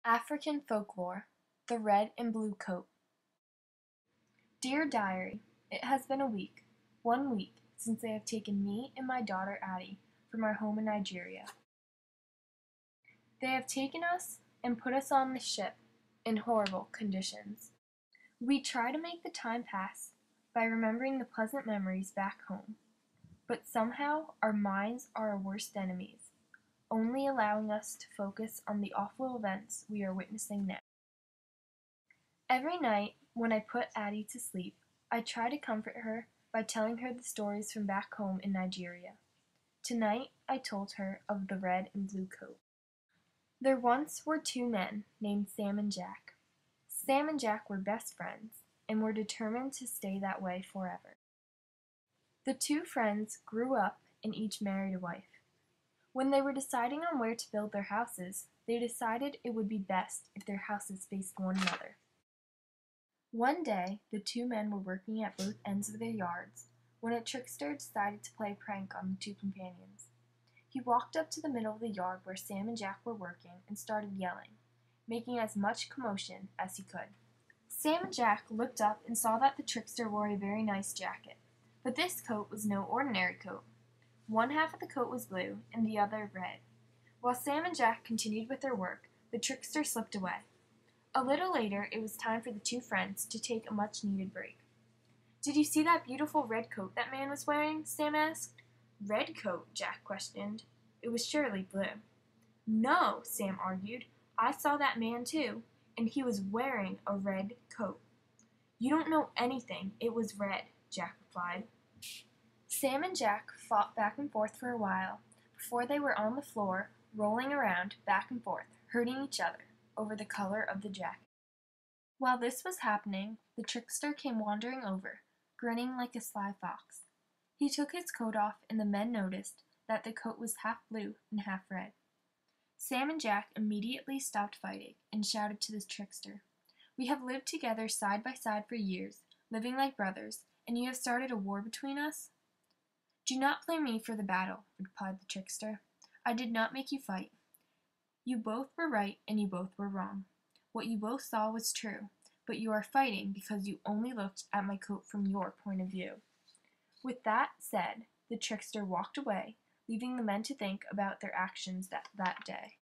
African Folklore, The Red and Blue Coat. Dear Diary, it has been a week, 1 week, since they have taken me and my daughter Addie from our home in Nigeria. They have taken us and put us on the ship in horrible conditions. We try to make the time pass by remembering the pleasant memories back home, but somehow our minds are our worst enemies, only allowing us to focus on the awful events we are witnessing now. Every night, when I put Addie to sleep, I try to comfort her by telling her the stories from back home in Nigeria. Tonight, I told her of the red and blue coat. There once were two men named Sam and Jack. Sam and Jack were best friends and were determined to stay that way forever. The two friends grew up and each married a wife. When they were deciding on where to build their houses, they decided it would be best if their houses faced one another. One day, the two men were working at both ends of their yards when a trickster decided to play a prank on the two companions. He walked up to the middle of the yard where Sam and Jack were working and started yelling, making as much commotion as he could. Sam and Jack looked up and saw that the trickster wore a very nice jacket, but this coat was no ordinary coat. One half of the coat was blue and the other red. While Sam and Jack continued with their work, the trickster slipped away. A little later, it was time for the two friends to take a much-needed break. "Did you see that beautiful red coat that man was wearing?" Sam asked. "Red coat?" Jack questioned. "It was surely blue." "No," Sam argued. "I saw that man too, and he was wearing a red coat." "You don't know anything. It was red," Jack replied. Sam and Jack fought back and forth for a while before they were on the floor, rolling around back and forth, hurting each other over the color of the jacket. While this was happening, the trickster came wandering over, grinning like a sly fox. He took his coat off, and the men noticed that the coat was half blue and half red. Sam and Jack immediately stopped fighting and shouted to the trickster, "We have lived together side by side for years, living like brothers, and you have started a war between us?" "Do not blame me for the battle," replied the trickster. "I did not make you fight. You both were right and you both were wrong. What you both saw was true, but you are fighting because you only looked at my coat from your point of view." With that said, the trickster walked away, leaving the men to think about their actions that day.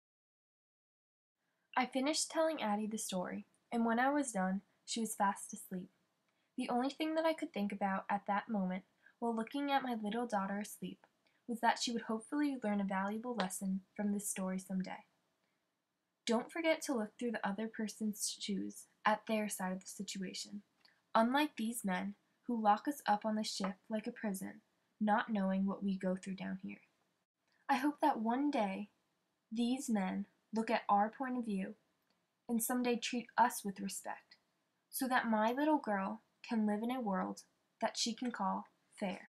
I finished telling Addie the story, and when I was done, she was fast asleep. The only thing that I could think about at that moment, while looking at my little daughter asleep, was that she would hopefully learn a valuable lesson from this story someday. Don't forget to look through the other person's shoes at their side of the situation. Unlike these men, who lock us up on the ship like a prison, not knowing what we go through down here. I hope that one day, these men look at our point of view and someday treat us with respect, so that my little girl can live in a world that she can call fair.